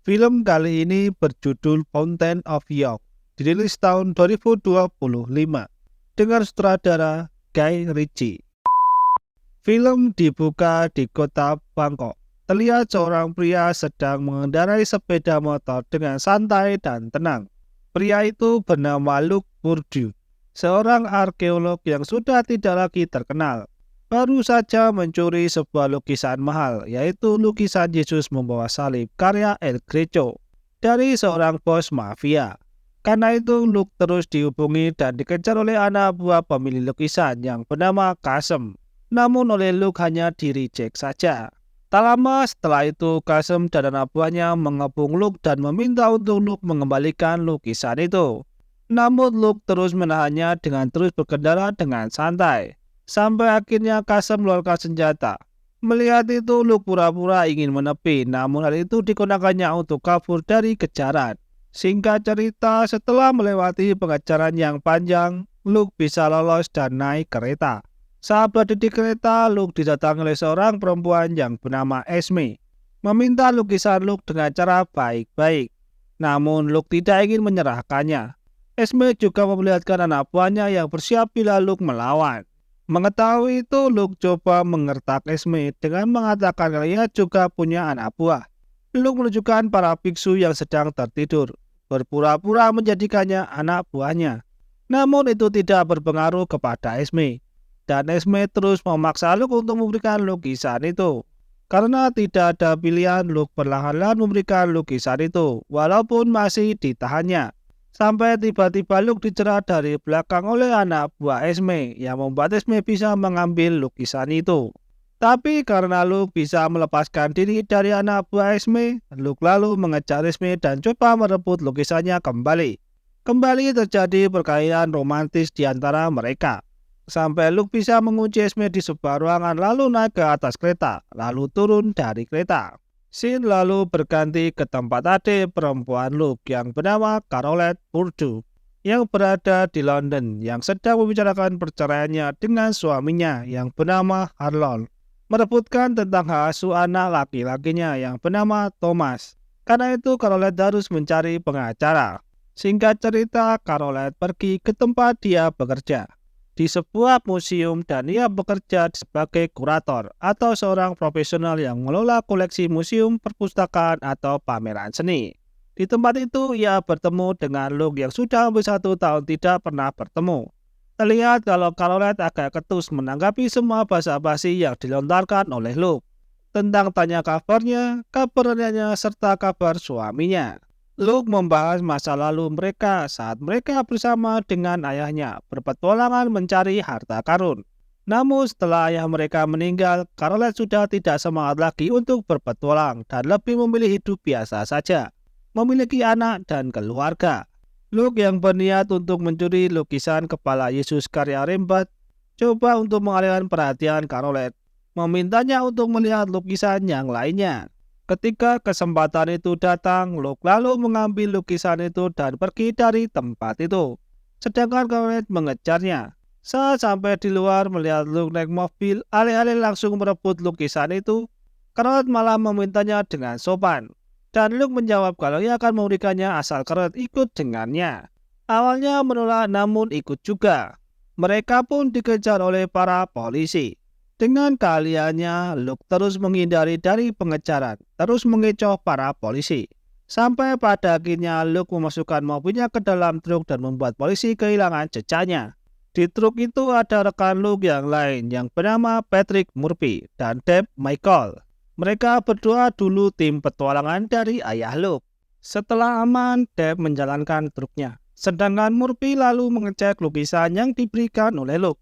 Film kali ini berjudul Fountain of Youth, dirilis tahun 2025 dengan sutradara Guy Ritchie. Film dibuka di kota Bangkok. Terlihat seorang pria sedang mengendarai sepeda motor dengan santai dan tenang. Pria itu bernama Luke Purdue, seorang arkeolog yang sudah tidak lagi terkenal. Baru saja mencuri sebuah lukisan mahal, yaitu lukisan Yesus membawa salib karya El Greco dari seorang bos mafia. Karena itu Luke terus dihubungi dan dikejar oleh anak buah pemilik lukisan yang bernama Kasem. Namun oleh Luke hanya di-reject saja. Tak lama setelah itu Kasem dan anak buahnya mengepung Luke dan meminta untuk Luke mengembalikan lukisan itu. Namun Luke terus menahannya dengan terus berkendara dengan santai. Sampai akhirnya Kasem mengeluarkan senjata. Melihat itu Luke pura-pura ingin menepi, namun hal itu digunakannya untuk kabur dari kejaran. Singkat cerita, setelah melewati pengejaran yang panjang, Luke bisa lolos dan naik kereta. Saat berada di kereta, Luke didatangi oleh seorang perempuan yang bernama Esme, meminta lukisan Luke dengan cara baik-baik. Namun Luke tidak ingin menyerahkannya. Esme juga memperlihatkan anak buahnya yang bersiap bila Luke melawan. Mengetahui itu, Luke coba mengertak Esme dengan mengatakan kalau ia juga punya anak buah. Luke menunjukkan para biksu yang sedang tertidur, berpura-pura menjadikannya anak buahnya. Namun itu tidak berpengaruh kepada Esme. Dan Esme terus memaksa Luke untuk memberikan lukisan itu. Karena tidak ada pilihan, Luke perlahan-lahan memberikan lukisan itu, walaupun masih ditahannya. Sampai tiba-tiba Luke dijerat dari belakang oleh anak buah Esme, yang membuat Esme bisa mengambil lukisan itu. Tapi karena Luke bisa melepaskan diri dari anak buah Esme, Luke lalu mengejar Esme dan coba merebut lukisannya kembali. Kembali terjadi perkelahian romantis di antara mereka. Sampai Luke bisa mengunci Esme di sebuah ruangan lalu naik ke atas kereta, lalu turun dari kereta. Scene lalu berganti ke tempat adik perempuan Luke yang bernama Carolette Purdue yang berada di London yang sedang membicarakan perceraiannya dengan suaminya yang bernama Harlow, merebutkan tentang hak asuh anak laki-lakinya yang bernama Thomas. Karena itu Carolette harus mencari pengacara. Singkat cerita, Carolette pergi ke tempat dia bekerja di sebuah museum dan ia bekerja sebagai kurator atau seorang profesional yang mengelola koleksi museum, perpustakaan, atau pameran seni. Di tempat itu ia bertemu dengan Luke yang sudah hampir 1 tahun tidak pernah bertemu. Terlihat kalau Carolette agak ketus menanggapi semua basa-basi yang dilontarkan oleh Luke tentang tanya kabarnya, kabar renyahnya, serta kabar suaminya. Luke membahas masa lalu mereka saat mereka bersama dengan ayahnya berpetualangan mencari harta karun. Namun setelah ayah mereka meninggal, Carolette sudah tidak semangat lagi untuk berpetualang dan lebih memilih hidup biasa saja, memiliki anak dan keluarga. Luke yang berniat untuk mencuri lukisan kepala Yesus karya Rembrandt coba untuk mengalihkan perhatian Carolette, memintanya untuk melihat lukisan yang lainnya. Ketika kesempatan itu datang, Luke lalu mengambil lukisan itu dan pergi dari tempat itu. Sedangkan Carolette mengejarnya. Saat sampai di luar melihat Luke naik mobil, alih-alih langsung merebut lukisan itu, Carolette malah memintanya dengan sopan. Dan Luke menjawab kalau ia akan memberikannya asal Carolette ikut dengannya. Awalnya menolak namun ikut juga. Mereka pun dikejar oleh para polisi. Dengan keahliannya, Luke terus menghindari dari pengejaran, terus mengecoh para polisi. Sampai pada akhirnya Luke memasukkan mobilnya ke dalam truk dan membuat polisi kehilangan jejaknya. Di truk itu ada rekan Luke yang lain yang bernama Patrick Murphy dan Dave Michael. Mereka berdua dulu tim petualangan dari ayah Luke. Setelah aman, Dave menjalankan truknya. Sedangkan Murphy lalu mengecek lukisan yang diberikan oleh Luke.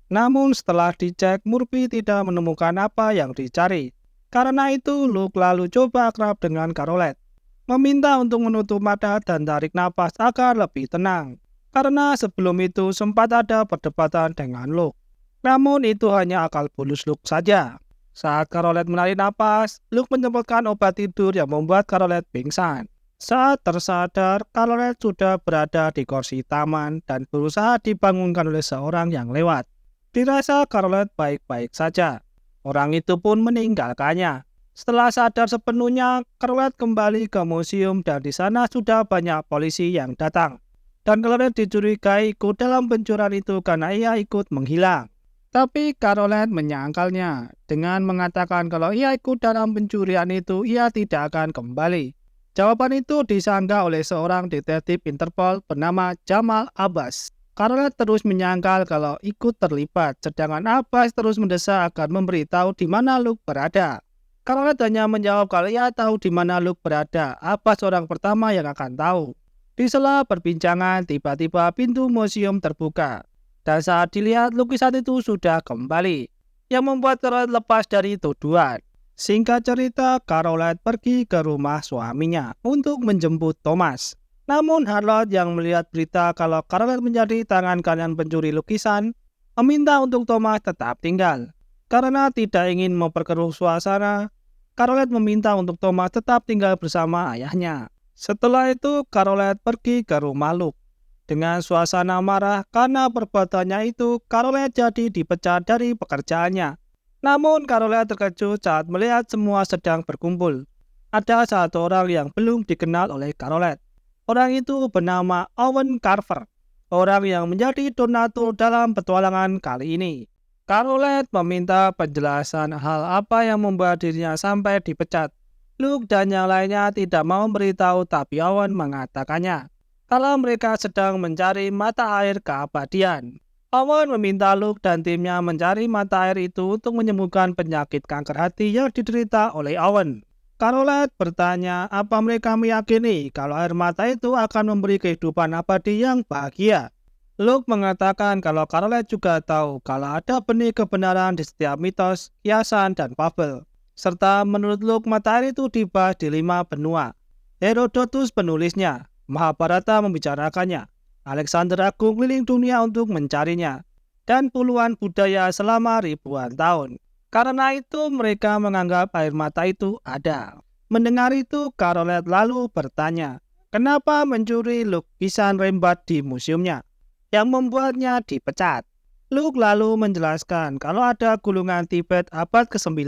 Namun setelah dicek, Murphy tidak menemukan apa yang dicari. Karena itu, Luke lalu coba akrab dengan Carolette, meminta untuk menutup mata dan tarik napas agar lebih tenang. Karena sebelum itu sempat ada perdebatan dengan Luke. Namun itu hanya akal bulus Luke saja. Saat Carolette menarik napas, Luke menyemprotkan obat tidur yang membuat Carolette pingsan. Saat tersadar, Carolette sudah berada di kursi taman dan berusaha dibangunkan oleh seorang yang lewat. Dirasa Carolette baik-baik saja. Orang itu pun meninggalkannya. Setelah sadar sepenuhnya, Caroline kembali ke museum dan di sana sudah banyak polisi yang datang. Dan Caroline dicurigai ikut dalam pencurian itu karena ia ikut menghilang. Tapi Caroline menyangkalnya dengan mengatakan kalau ia ikut dalam pencurian itu, ia tidak akan kembali. Jawaban itu disanggah oleh seorang detektif Interpol bernama Jamal Abbas. Caroline terus menyangkal kalau ikut terlibat, sedangkan Abbas terus mendesak agar memberitahu di mana Luke berada. Caroline hanya menjawab kalau ia tahu di mana Luke berada. Abbas orang pertama yang akan tahu. Di sela perbincangan, tiba-tiba pintu museum terbuka. Dan saat dilihat, lukisan itu sudah kembali, yang membuat Caroline lepas dari tuduhan. Singkat cerita, Caroline pergi ke rumah suaminya untuk menjemput Thomas. Namun Harlow yang melihat berita kalau Caroline menjadi tangan kanan pencuri lukisan, meminta untuk Thomas tetap tinggal. Karena tidak ingin memperkeruh suasana, Caroline meminta untuk Thomas tetap tinggal bersama ayahnya. Setelah itu, Caroline pergi ke rumah Luke. Dengan suasana marah karena perbuatannya itu, Caroline jadi dipecat dari pekerjaannya. Namun Caroline terkejut saat melihat semua sedang berkumpul. Ada satu orang yang belum dikenal oleh Caroline. Orang itu bernama Owen Carver, orang yang menjadi donatur dalam petualangan kali ini. Caroline meminta penjelasan hal apa yang membuat dirinya sampai dipecat. Luke dan yang lainnya tidak mau memberitahu, tapi Owen mengatakannya kalau mereka sedang mencari mata air keabadian. Owen meminta Luke dan timnya mencari mata air itu untuk menyembuhkan penyakit kanker hati yang diderita oleh Owen. Caroline bertanya apa mereka meyakini kalau air mata itu akan memberi kehidupan abadi yang bahagia. Luke mengatakan kalau Caroline juga tahu kalau ada benih kebenaran di setiap mitos, kiasan, dan fabel. Serta menurut Luke, mata air itu dibahas di 5 benua. Herodotus penulisnya, Mahabharata membicarakannya, Alexander Agung keliling dunia untuk mencarinya, dan puluhan budaya selama ribuan tahun. Karena itu mereka menganggap air mata itu ada. Mendengar itu, Caroline lalu bertanya, kenapa mencuri lukisan Rembrandt di museumnya, yang membuatnya dipecat. Luke lalu menjelaskan kalau ada gulungan Tibet abad ke-9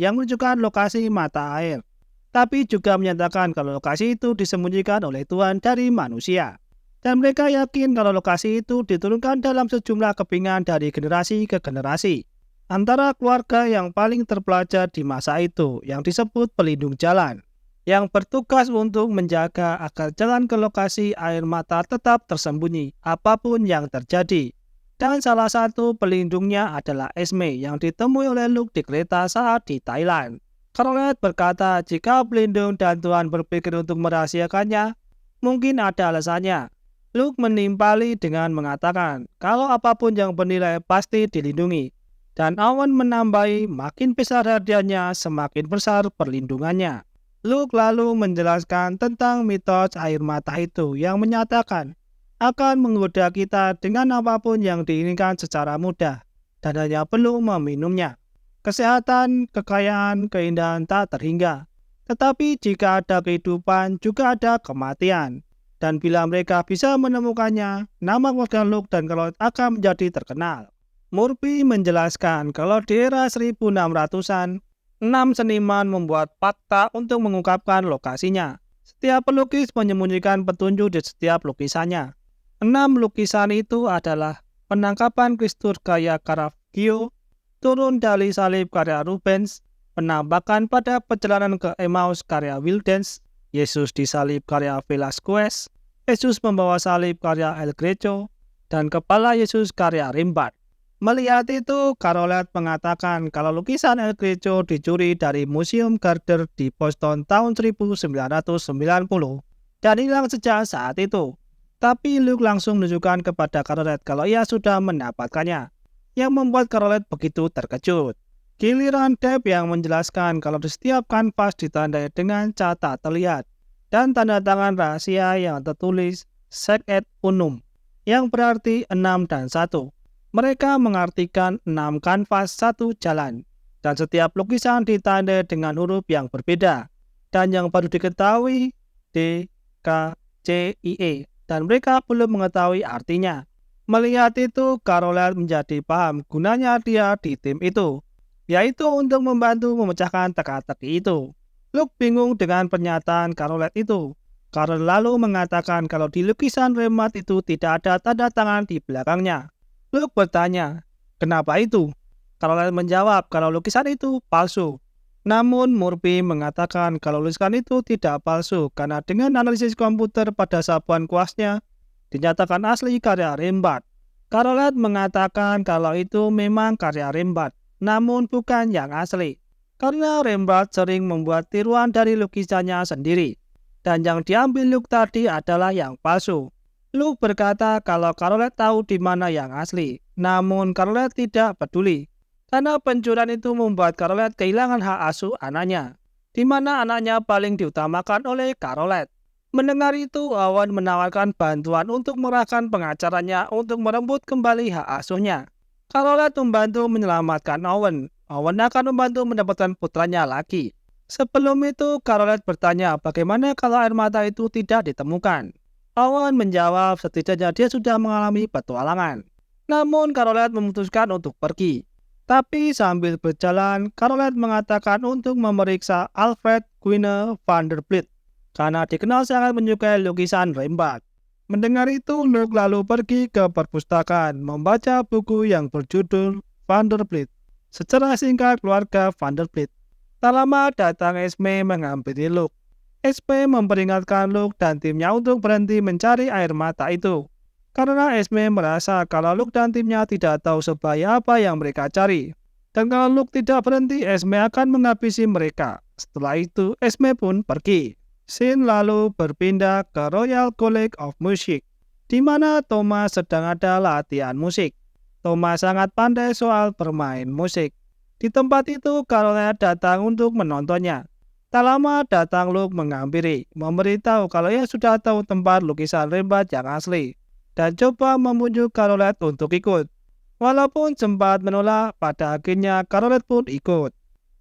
yang menunjukkan lokasi mata air, tapi juga menyatakan kalau lokasi itu disembunyikan oleh Tuhan dari manusia. Dan mereka yakin kalau lokasi itu diturunkan dalam sejumlah kepingan dari generasi ke generasi, antara keluarga yang paling terpelajar di masa itu yang disebut pelindung jalan, yang bertugas untuk menjaga agar jalan ke lokasi air mata tetap tersembunyi apapun yang terjadi. Dan salah satu pelindungnya adalah Esme yang ditemui oleh Luke di kereta saat di Thailand. Caroline berkata jika pelindung dan Tuhan berpikir untuk merahasiakannya, mungkin ada alasannya. Luke menimpali dengan mengatakan kalau apapun yang bernilai pasti dilindungi. Dan Owen menambahi makin besar hadiahnya semakin besar perlindungannya. Luke lalu menjelaskan tentang mitos air mata itu yang menyatakan akan menggoda kita dengan apapun yang diinginkan secara mudah dan hanya perlu meminumnya. Kesehatan, kekayaan, keindahan tak terhingga. Tetapi jika ada kehidupan, juga ada kematian. Dan bila mereka bisa menemukannya, nama keluarga Luke dan Caroline akan menjadi terkenal. Murphy menjelaskan kalau di era 1600-an, 6 seniman membuat fakta untuk mengungkapkan lokasinya. Setiap pelukis menyembunyikan petunjuk di setiap lukisannya. 6 lukisan itu adalah penangkapan Kristus karya Caravaggio, turun dari salib karya Rubens, penampakan pada perjalanan ke Emmaus karya Willdens, Yesus disalib karya Velasquez, Yesus membawa salib karya El Greco, dan kepala Yesus karya Rembrandt. Melihat itu, Caroline mengatakan kalau lukisan El Greco dicuri dari Museum Gardner di Boston tahun 1990 dan hilang sejak saat itu. Tapi Luke langsung menunjukkan kepada Caroline kalau ia sudah mendapatkannya, yang membuat Caroline begitu terkejut. Giliran Dave yang menjelaskan kalau di setiap kanvas ditandai dengan catat terlihat dan tanda tangan rahasia yang tertulis Sec et Unum, yang berarti 6 dan 1. Mereka mengartikan 6 kanvas satu jalan, dan setiap lukisan ditandai dengan huruf yang berbeda, dan yang baru diketahui D, K, C, I, E, dan mereka belum mengetahui artinya. Melihat itu, Caroline menjadi paham gunanya dia di tim itu. yaitu untuk membantu memecahkan teka-teki itu. Luke bingung dengan pernyataan Carolet itu. Carol lalu mengatakan kalau di lukisan Rembrandt itu tidak ada tanda tangan di belakangnya. Luke bertanya, kenapa itu? Carolet menjawab kalau lukisan itu palsu. Namun Murphy mengatakan kalau lukisan itu tidak palsu karena dengan analisis komputer pada sapuan kuasnya dinyatakan asli karya Rembrandt. Carolet mengatakan kalau itu memang karya Rembrandt, namun bukan yang asli. Karena Rembrandt sering membuat tiruan dari lukisannya sendiri. Dan yang diambil Luke tadi adalah yang palsu. Luke berkata kalau Carolet tahu di mana yang asli, namun Carolet tidak peduli. Karena pencurian itu membuat Carolet kehilangan hak asuh anaknya, di mana anaknya paling diutamakan oleh Carolet. Mendengar itu, Owen menawarkan bantuan untuk mengerahkan pengacaranya untuk merebut kembali hak asuhnya. Carolet membantu menyelamatkan Owen. Owen akan membantu mendapatkan putranya lagi. Sebelum itu, Carolet bertanya bagaimana kalau air mata itu tidak ditemukan. Owen menjawab setidaknya dia sudah mengalami petualangan. Namun Carolet memutuskan untuk pergi. Tapi sambil berjalan, Carolet mengatakan untuk memeriksa Alfred Guinness Vanderbilt karena dikenal sangat menyukai lukisan Rembrandt. Mendengar itu, Luke lalu pergi ke perpustakaan membaca buku yang berjudul Vanderbilt, Sejarah Singkat Keluarga Vanderbilt. Tak lama datang Esme menghampiri Luke. Esme memperingatkan Luke dan timnya untuk berhenti mencari air mata itu. Karena Esme merasa kalau Luke dan timnya tidak tahu sebahaya apa yang mereka cari. Dan kalau Luke tidak berhenti, Esme akan menghabisi mereka. Setelah itu, Esme pun pergi. Scene lalu berpindah ke Royal College of Music, di mana Thomas sedang ada latihan musik. Thomas sangat pandai soal bermain musik. Di tempat itu, Carolet datang untuk menontonnya. Tak lama datang Luke menghampiri, memberitahu kalau ia sudah tahu tempat lukisan Rembrandt yang asli, dan coba membujuk Carolet untuk ikut. Walaupun sempat menolak, pada akhirnya Carolet pun ikut.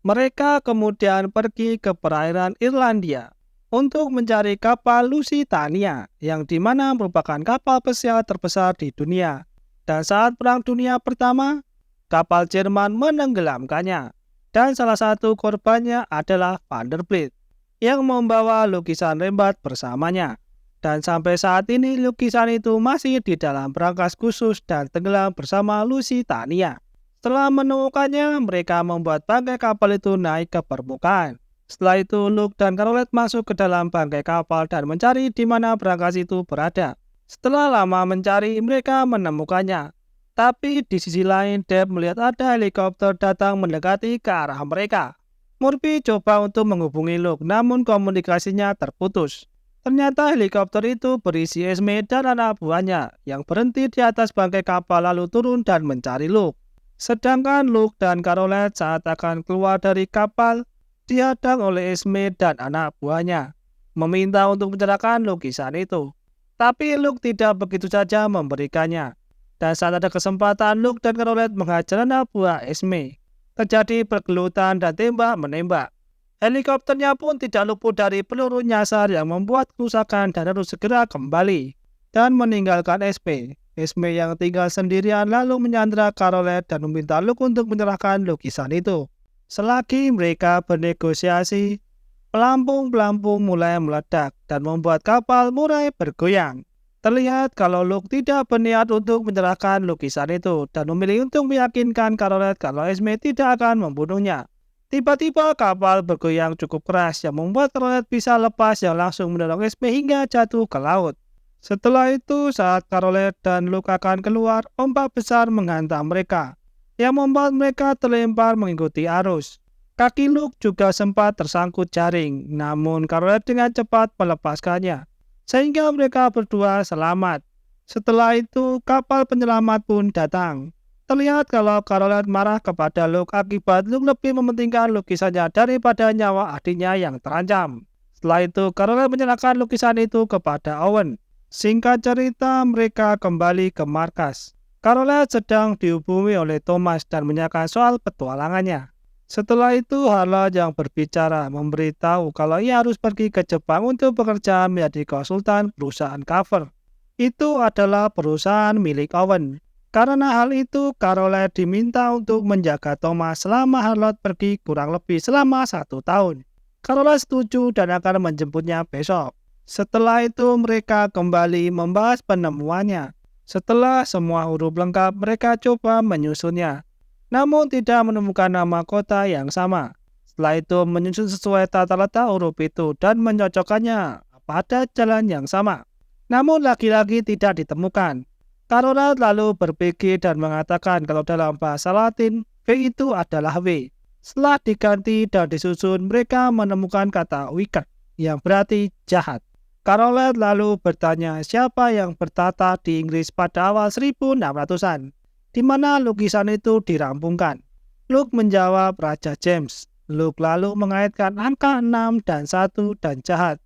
Mereka kemudian pergi ke perairan Irlandia untuk mencari kapal Lusitania, yang dimana merupakan kapal pesiar terbesar di dunia. Dan saat Perang Dunia Pertama, kapal Jerman menenggelamkannya, dan salah satu korbannya adalah Vanderbilt yang membawa lukisan Rembrandt bersamanya. Dan sampai saat ini lukisan itu masih di dalam berangkas khusus dan tenggelam bersama Lusitania. Setelah menemukannya, mereka membuat bangkai kapal itu naik ke permukaan. Setelah itu, Luke dan Carolet masuk ke dalam bangkai kapal dan mencari di mana berangkas itu berada. Setelah lama mencari, mereka menemukannya. Tapi di sisi lain, Deb melihat ada helikopter datang mendekati ke arah mereka. Murphy coba untuk menghubungi Luke, namun komunikasinya terputus. Ternyata helikopter itu berisi Esme dan anak buahnya yang berhenti di atas bangkai kapal lalu turun dan mencari Luke. Sedangkan Luke dan Carolet saat akan keluar dari kapal, dihadang oleh Esme dan anak buahnya, meminta untuk menyerahkan lukisan itu. Tapi Luke tidak begitu saja memberikannya. Dan saat ada kesempatan, Luke dan Carolet menghajar anak buah Esme. Terjadi pergelutan dan tembak-menembak. Helikopternya pun tidak luput dari peluru nyasar yang membuat kerusakan dan harus segera kembali dan meninggalkan Esme. Esme yang tinggal sendirian lalu menyandra Carolet dan meminta Luke untuk menyerahkan lukisan itu. Selagi mereka bernegosiasi, pelampung-pelampung mulai meledak dan membuat kapal mulai bergoyang. Terlihat kalau Luke tidak berniat untuk menyerahkan lukisan itu dan memilih untuk meyakinkan Carolet kalau Esme tidak akan membunuhnya. Tiba-tiba kapal bergoyang cukup keras yang membuat Carolet bisa lepas yang langsung mendorong Esme hingga jatuh ke laut. Setelah itu, saat Carolet dan Luke akan keluar, ombak besar menghantam mereka, yang membuat mereka terlempar mengikuti arus. Kaki Luke juga sempat tersangkut jaring, namun Carolet dengan cepat melepaskannya, sehingga mereka berdua selamat. Setelah itu, kapal penyelamat pun datang. Terlihat kalau Carolet marah kepada Luke akibat Luke lebih mementingkan lukisannya daripada nyawa adiknya yang terancam. Setelah itu, Carolet menyerahkan lukisan itu kepada Owen. Singkat cerita, mereka kembali ke markas. Carolet sedang dihubungi oleh Thomas dan menanyakan soal petualangannya. Setelah itu, Harlan yang berbicara memberitahu kalau ia harus pergi ke Jepang untuk bekerja menjadi konsultan perusahaan cover. Itu adalah perusahaan milik Owen. Karena hal itu, Caroline diminta untuk menjaga Thomas selama Charlotte pergi kurang lebih selama 1 tahun. Caroline setuju dan akan menjemputnya besok. Setelah itu mereka kembali membahas penemuannya. Setelah semua huruf lengkap, mereka coba menyusunnya. Namun tidak menemukan nama kota yang sama. Setelah itu menyusun sesuai tata letak huruf itu dan mencocokkannya pada jalan yang sama. Namun lagi-lagi tidak ditemukan. Caroline lalu berpikir dan mengatakan kalau dalam bahasa Latin, V itu adalah W. Setelah diganti dan disusun, mereka menemukan kata wicked, yang berarti jahat. Caroline lalu bertanya siapa yang bertata di Inggris pada awal 1600-an, di mana lukisan itu dirampungkan. Luke menjawab Raja James. Luke lalu mengaitkan angka 6 dan 1 dan jahat,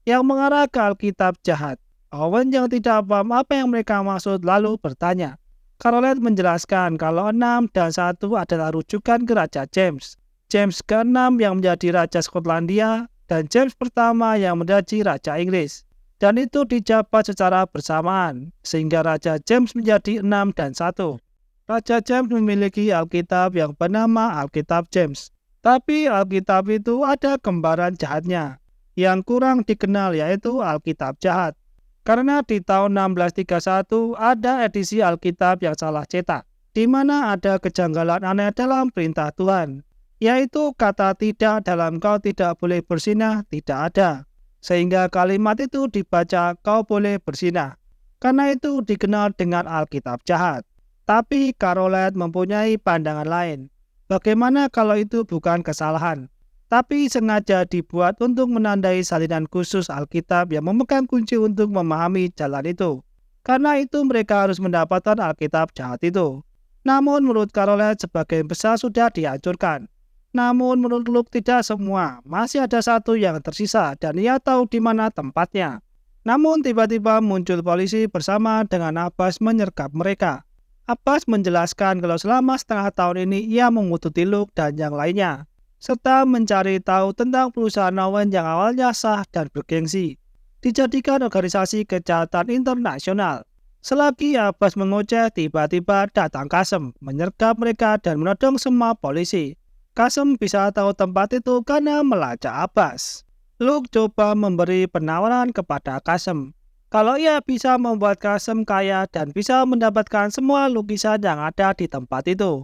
yang mengarah ke Alkitab jahat. Owen yang tidak paham apa yang mereka maksud lalu bertanya. Caroline menjelaskan kalau 6 dan 1 adalah rujukan ke Raja James. James ke-6 yang menjadi Raja Skotlandia dan James pertama yang menjadi Raja Inggris. Dan itu dijabat secara bersamaan, sehingga Raja James menjadi 6 dan 1. Raja James memiliki Alkitab yang bernama Alkitab James. Tapi Alkitab itu ada kembaran jahatnya, yang kurang dikenal yaitu Alkitab jahat. Karena di tahun 1631 ada edisi Alkitab yang salah cetak, di mana ada kejanggalan aneh dalam perintah Tuhan, yaitu kata tidak dalam kau tidak boleh berzinah tidak ada, sehingga kalimat itu dibaca kau boleh berzinah. Karena itu dikenal dengan Alkitab jahat. Tapi Caroline mempunyai pandangan lain. Bagaimana kalau itu bukan kesalahan, tapi sengaja dibuat untuk menandai salinan khusus Alkitab yang memegang kunci untuk memahami jalan itu. Karena itu mereka harus mendapatkan Alkitab jahat itu. Namun menurut Caroline sebagian besar sudah dihancurkan. Namun menurut Luke tidak semua, masih ada satu yang tersisa dan ia tahu di mana tempatnya. Namun tiba-tiba muncul polisi bersama dengan Abbas menyergap mereka. Abbas menjelaskan kalau selama setengah tahun ini ia mengututi Luke dan yang lainnya, serta mencari tahu tentang perusahaan Owen yang awalnya sah dan bergengsi, dijadikan organisasi kejahatan internasional. Selagi Abbas mengoceh, tiba-tiba datang Kasem, menyergap mereka dan menodong semua polisi. Kasem bisa tahu tempat itu karena melacak Abbas. Luke coba memberi penawaran kepada Kasem. Kalau ia bisa membuat Kasem kaya dan bisa mendapatkan semua lukisan yang ada di tempat itu.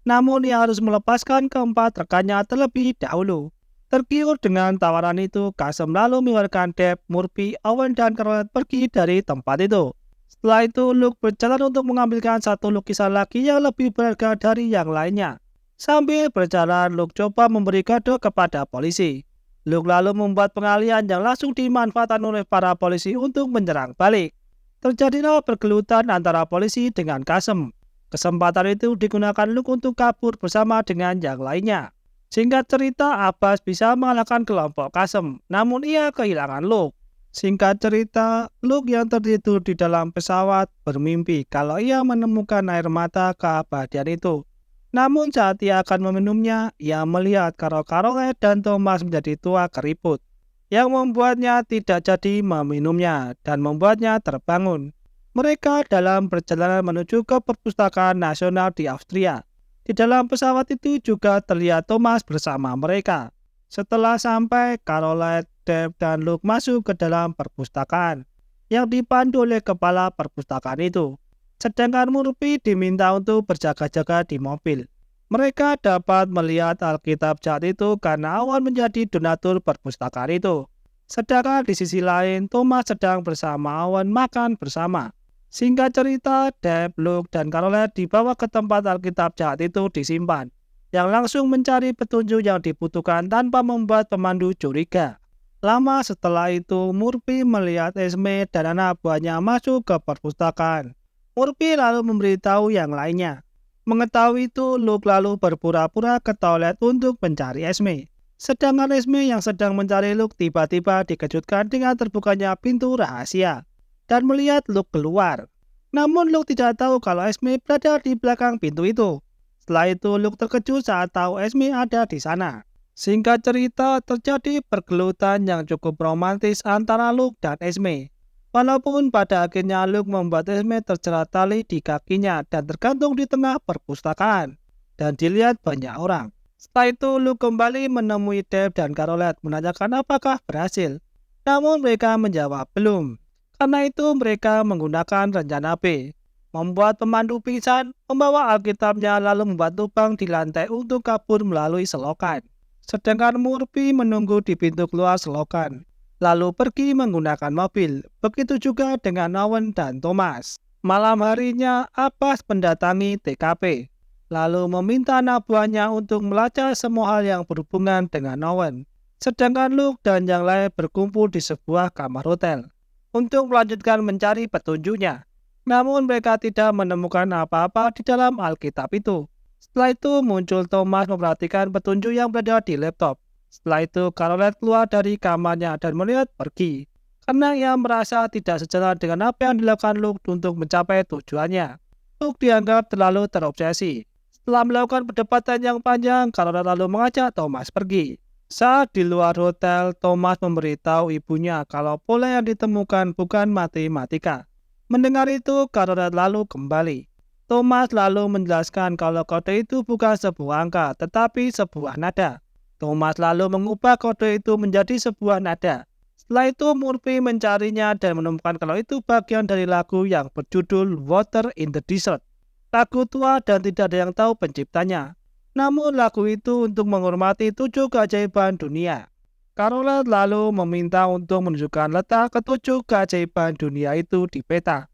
Namun ia harus melepaskan keempat rekannya terlebih dahulu. Tergiur dengan tawaran itu, Kasem lalu mengeluarkan Deb, Murphy, Owen, dan Caroline pergi dari tempat itu. Setelah itu, Luke berjalan untuk mengambilkan satu lukisan lagi yang lebih berharga dari yang lainnya. Sambil berjalan, Luke coba memberi kado kepada polisi. Luke lalu membuat pengalihan yang langsung dimanfaatkan oleh para polisi untuk menyerang balik. Terjadilah pergelutan antara polisi dengan Kasem. Kesempatan itu digunakan Luke untuk kabur bersama dengan yang lainnya. Singkat cerita, Abbas bisa mengalahkan kelompok Kasem, namun ia kehilangan Luke. Singkat cerita, Luke yang tertidur di dalam pesawat bermimpi kalau ia menemukan air mata keabadian itu. Namun saat ia akan meminumnya, ia melihat kalau Caroline dan Thomas menjadi tua keriput, yang membuatnya tidak jadi meminumnya dan membuatnya terbangun. Mereka dalam perjalanan menuju ke Perpustakaan Nasional di Austria. Di dalam pesawat itu juga terlihat Thomas bersama mereka. Setelah sampai, Caroline, Deb, dan Luke masuk ke dalam perpustakaan yang dipandu oleh kepala perpustakaan itu. Sedangkan Murphy diminta untuk berjaga-jaga di mobil. Mereka dapat melihat Alkitab jahat itu karena Owen menjadi donatur perpustakaan itu. Sedangkan di sisi lain, Thomas sedang bersama Owen makan bersama. Singkat cerita, Deb, Luke, dan Caroline dibawa ke tempat Alkitab jahat itu disimpan, yang langsung mencari petunjuk yang dibutuhkan tanpa membuat pemandu curiga. Lama setelah itu, Murphy melihat Esme dan anak buahnya masuk ke perpustakaan. Murphy lalu memberitahu yang lainnya. Mengetahui itu, Luke lalu berpura-pura ke toilet untuk mencari Esme. Sedangkan Esme yang sedang mencari Luke tiba-tiba dikejutkan dengan terbukanya pintu rahasia dan melihat Luke keluar. Namun Luke tidak tahu kalau Esme berada di belakang pintu itu. Setelah itu Luke terkejut saat tahu Esme ada di sana. Singkat cerita, terjadi pergelutan yang cukup romantis antara Luke dan Esme. Walaupun pada akhirnya Luke membuat Esme terjerat tali di kakinya dan tergantung di tengah perpustakaan dan dilihat banyak orang. Setelah itu Luke kembali menemui Deb dan Caroline menanyakan apakah berhasil. Namun mereka menjawab belum. Karena itu mereka menggunakan rencana B, membuat pemandu pingsan, membawa Alkitabnya lalu membuat lubang di lantai untuk kabur melalui selokan. Sedangkan Murphy menunggu di pintu keluar selokan, lalu pergi menggunakan mobil. Begitu juga dengan Owen dan Thomas. Malam harinya Abbas mendatangi TKP, lalu meminta anak buahnya untuk melacak semua hal yang berhubungan dengan Owen. Sedangkan Luke dan yang lain berkumpul di sebuah kamar hotel untuk melanjutkan mencari petunjuknya. Namun mereka tidak menemukan apa-apa di dalam Alkitab itu. Setelah itu muncul Thomas memperhatikan petunjuk yang berada di laptop. Setelah itu Caroline keluar dari kamarnya dan melihat pergi, karena ia merasa tidak sejalan dengan apa yang dilakukan Luke untuk mencapai tujuannya. Luke dianggap terlalu terobsesi. Setelah melakukan perdebatan yang panjang, Caroline lalu mengajak Thomas pergi. Saat di luar hotel, Thomas memberitahu ibunya kalau pola yang ditemukan bukan matematika. Mendengar itu, Caroline lalu kembali. Thomas lalu menjelaskan kalau kode itu bukan sebuah angka, tetapi sebuah nada. Thomas lalu mengubah kode itu menjadi sebuah nada. Setelah itu, Murphy mencarinya dan menemukan kalau itu bagian dari lagu yang berjudul Water in the Desert. Lagu tua dan tidak ada yang tahu penciptanya. Namun lagu itu untuk menghormati 7 keajaiban dunia. Caroline lalu meminta untuk menunjukkan letak ke-7 keajaiban dunia itu di peta.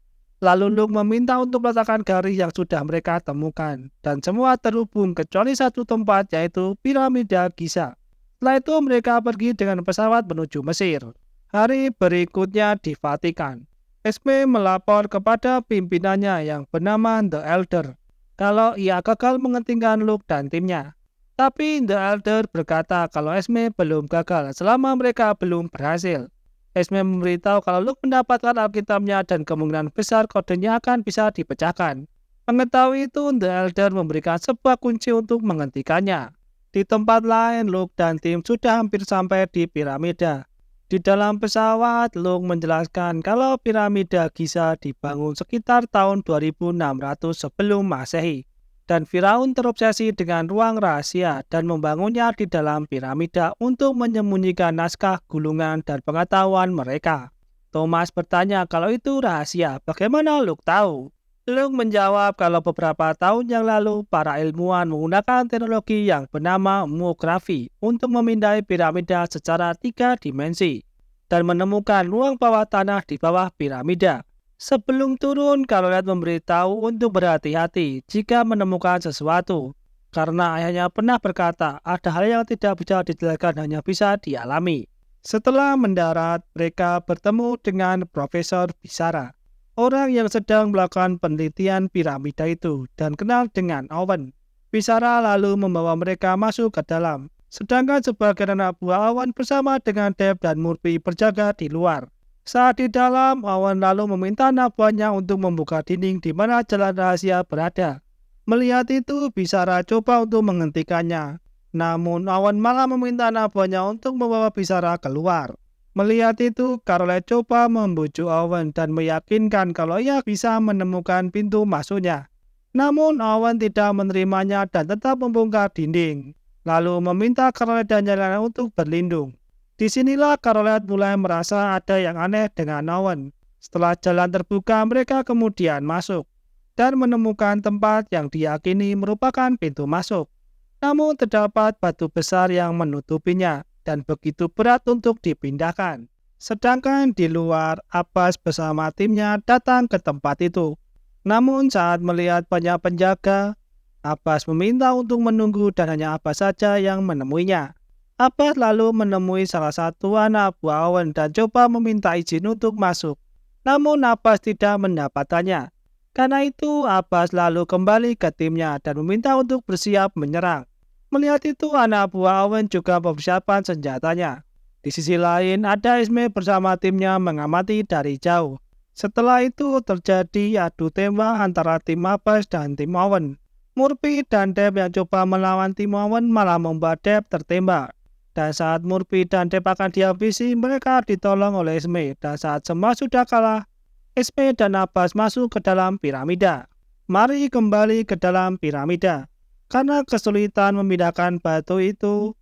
Lalu Luke meminta untuk meletakkan garis yang sudah mereka temukan, dan semua terhubung kecuali satu tempat, yaitu piramida Giza. Setelah itu mereka pergi dengan pesawat menuju Mesir. Hari berikutnya di Vatikan, Esme melapor kepada pimpinannya yang bernama The Elder kalau ia gagal menghentikan Luke dan timnya. Tapi The Elder berkata kalau Esme belum gagal selama mereka belum berhasil. Esme memberitahu kalau Luke mendapatkan Alkitabnya dan kemungkinan besar kodenya akan bisa dipecahkan. Mengetahui itu, The Elder memberikan sebuah kunci untuk menghentikannya. Di tempat lain, Luke dan tim sudah hampir sampai di piramida. Di dalam pesawat, Luke menjelaskan kalau piramida Giza dibangun sekitar tahun 2600 sebelum Masehi. Dan Firaun terobsesi dengan ruang rahasia dan membangunnya di dalam piramida untuk menyembunyikan naskah gulungan dan pengetahuan mereka. Thomas bertanya kalau itu rahasia, bagaimana Luke tahu? Luke menjawab kalau beberapa tahun yang lalu para ilmuwan menggunakan teknologi yang bernama muografi untuk memindai piramida secara 3 dimensi dan menemukan ruang bawah tanah di bawah piramida. Sebelum turun, Caroline memberitahu untuk berhati-hati jika menemukan sesuatu, karena ayahnya pernah berkata ada hal yang tidak bisa dijelaskan hanya bisa dialami. Setelah mendarat, mereka bertemu dengan Profesor Bisara, orang yang sedang melakukan penelitian piramida itu dan kenal dengan Owen. Bisara lalu membawa mereka masuk ke dalam, sedangkan sebagian anak buah Owen bersama dengan Deb dan Murphy berjaga di luar. Saat di dalam, Owen lalu meminta anak buahnya untuk membuka dinding di mana jalan rahasia berada. Melihat itu, Bisara coba untuk menghentikannya. Namun, Owen malah meminta anak buahnya untuk membawa Bisara keluar. Melihat itu, Caroline coba membujuk Owen dan meyakinkan kalau ia bisa menemukan pintu masuknya. Namun, Owen tidak menerimanya dan tetap membongkar dinding, lalu meminta Caroline dan yang lain untuk berlindung. Disinilah Caroline mulai merasa ada yang aneh dengan Owen. Setelah jalan terbuka, mereka kemudian masuk dan menemukan tempat yang diyakini merupakan pintu masuk. Namun terdapat batu besar yang menutupinya dan begitu berat untuk dipindahkan. Sedangkan di luar, Abbas bersama timnya datang ke tempat itu. Namun saat melihat banyak penjaga, Abbas meminta untuk menunggu dan hanya Abbas saja yang menemuinya. Abbas lalu menemui salah satu anak buah Owen dan coba meminta izin untuk masuk. Namun Abbas tidak mendapatkannya. Karena itu Abbas lalu kembali ke timnya dan meminta untuk bersiap menyerang. Melihat itu anak buah Owen juga mempersiapkan senjatanya. Di sisi lain ada Esme bersama timnya mengamati dari jauh. Setelah itu terjadi adu tembak antara tim Abbas dan tim Owen. Murphy dan Deb yang coba melawan tim Owen malah membuat Deb tertembak. Dan saat Murphy dan Deb akan dihabisi, mereka ditolong oleh Esme. Dan saat semua sudah kalah, Esme dan Abbas masuk ke dalam piramida. Mari kembali ke dalam piramida. Karena kesulitan memindahkan batu itu,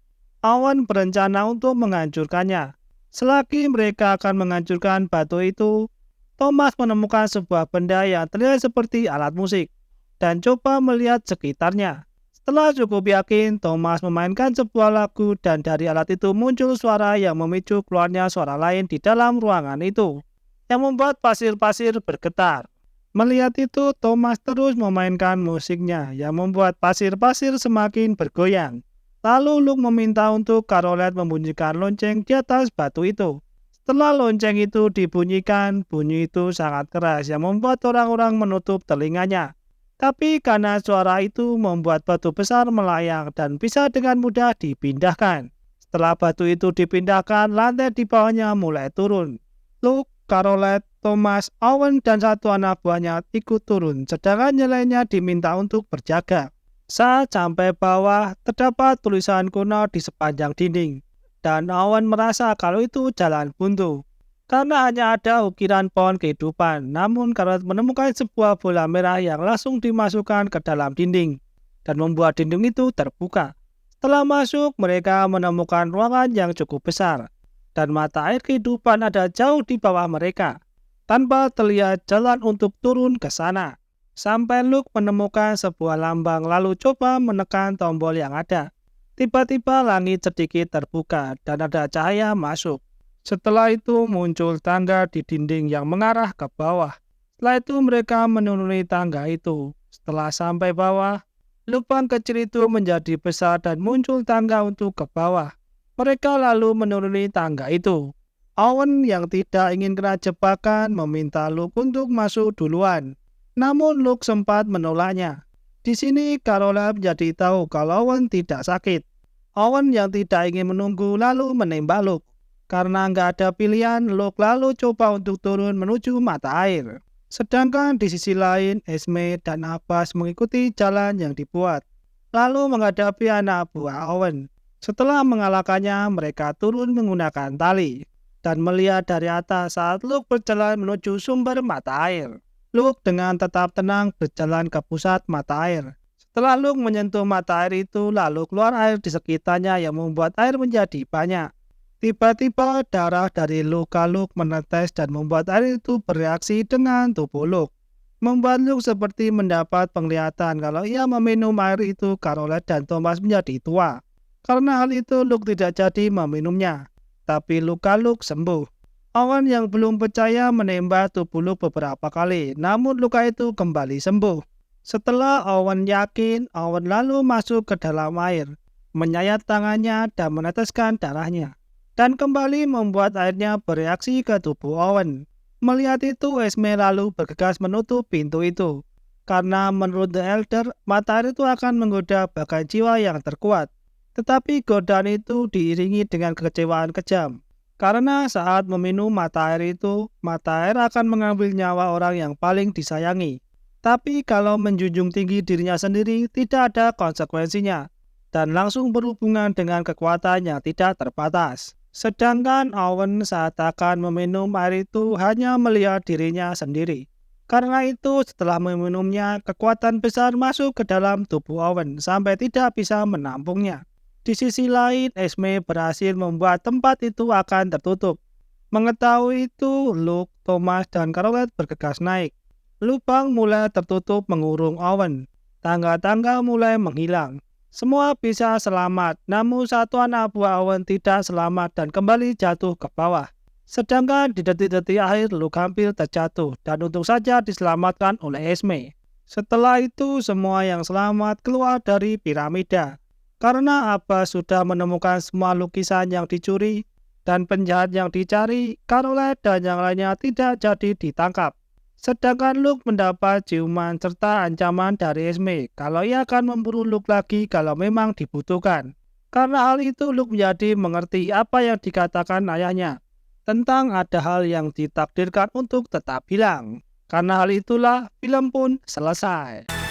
Owen berencana untuk menghancurkannya. Selagi mereka akan menghancurkan batu itu, Thomas menemukan sebuah benda yang terlihat seperti alat musik dan coba melihat sekitarnya. Setelah cukup yakin, Thomas memainkan sebuah lagu dan dari alat itu muncul suara yang memicu keluarnya suara lain di dalam ruangan itu, yang membuat pasir-pasir bergetar. Melihat itu, Thomas terus memainkan musiknya yang membuat pasir-pasir semakin bergoyang. Lalu Luke meminta untuk Caroline membunyikan lonceng di atas batu itu. Setelah lonceng itu dibunyikan, bunyi itu sangat keras yang membuat orang-orang menutup telinganya. Tapi karena suara itu membuat batu besar melayang dan bisa dengan mudah dipindahkan. Setelah batu itu dipindahkan, lantai di bawahnya mulai turun. Luke, Caroline, Thomas, Owen, dan satu anak buahnya ikut turun, sedangkan yang lainnya diminta untuk berjaga. Saat sampai bawah, terdapat tulisan kuno di sepanjang dinding, dan Owen merasa kalau itu jalan buntu. Karena hanya ada ukiran pohon kehidupan, namun Caroline menemukan sebuah bola merah yang langsung dimasukkan ke dalam dinding, dan membuat dinding itu terbuka. Setelah masuk, mereka menemukan ruangan yang cukup besar, dan mata air kehidupan ada jauh di bawah mereka, tanpa terlihat jalan untuk turun ke sana. Sampai Luke menemukan sebuah lambang lalu coba menekan tombol yang ada. Tiba-tiba langit sedikit terbuka dan ada cahaya masuk. Setelah itu muncul tangga di dinding yang mengarah ke bawah. Setelah itu mereka menuruni tangga itu. Setelah sampai bawah, lubang kecil itu menjadi besar dan muncul tangga untuk ke bawah. Mereka lalu menuruni tangga itu. Owen yang tidak ingin kena jebakan meminta Luke untuk masuk duluan. Namun Luke sempat menolaknya. Di sini Caroline menjadi tahu kalau Owen tidak sakit. Owen yang tidak ingin menunggu lalu menembak Luke. Karena nggak ada pilihan, Luke lalu coba untuk turun menuju mata air. Sedangkan di sisi lain, Esme dan Abbas mengikuti jalan yang dibuat, lalu menghadapi anak buah Owen. Setelah mengalahkannya, mereka turun menggunakan tali dan melihat dari atas saat Luke berjalan menuju sumber mata air. Luke dengan tetap tenang berjalan ke pusat mata air. Setelah Luke menyentuh mata air itu, lalu keluar air di sekitarnya yang membuat air menjadi banyak. Tiba-tiba darah dari luka Luke menetes dan membuat air itu bereaksi dengan tubuh Luke. Membuat Luke seperti mendapat penglihatan kalau ia meminum air itu, Caroline dan Thomas menjadi tua. Karena hal itu Luke tidak jadi meminumnya. Tapi luka Luke sembuh. Owen yang belum percaya menembak tubuh Luke beberapa kali, namun luka itu kembali sembuh. Setelah Owen yakin, Owen lalu masuk ke dalam air, menyayat tangannya dan meneteskan darahnya, dan kembali membuat airnya bereaksi ke tubuh Owen. Melihat itu, Esme lalu bergegas menutup pintu itu, karena menurut The Elder, mata air itu akan menggoda bagai jiwa yang terkuat. Tetapi godaan itu diiringi dengan kekecewaan kejam. Karena saat meminum mata air itu, mata air akan mengambil nyawa orang yang paling disayangi. Tapi kalau menjunjung tinggi dirinya sendiri, tidak ada konsekuensinya, dan langsung berhubungan dengan kekuatan yang tidak terbatas. Sedangkan Owen saat akan meminum air itu hanya melihat dirinya sendiri. Karena itu setelah meminumnya, kekuatan besar masuk ke dalam tubuh Owen sampai tidak bisa menampungnya. Di sisi lain, Esme berhasil membuat tempat itu akan tertutup. Mengetahui itu, Luke, Thomas, dan Caroline bergegas naik. Lubang mulai tertutup mengurung Owen. Tangga-tangga mulai menghilang. Semua bisa selamat, namun satu anak buah Owen tidak selamat dan kembali jatuh ke bawah. Sedangkan di detik-detik akhir, Luke hampir terjatuh dan untung saja diselamatkan oleh Esme. Setelah itu, semua yang selamat keluar dari piramida. Karena Abbas sudah menemukan semua lukisan yang dicuri dan penjahat yang dicari, Caroline dan yang lainnya tidak jadi ditangkap. Sedangkan Luke mendapat ciuman serta ancaman dari Esme kalau ia akan memburu Luke lagi kalau memang dibutuhkan. Karena hal itu, Luke menjadi mengerti apa yang dikatakan ayahnya tentang ada hal yang ditakdirkan untuk tetap hilang. Karena hal itulah film pun selesai.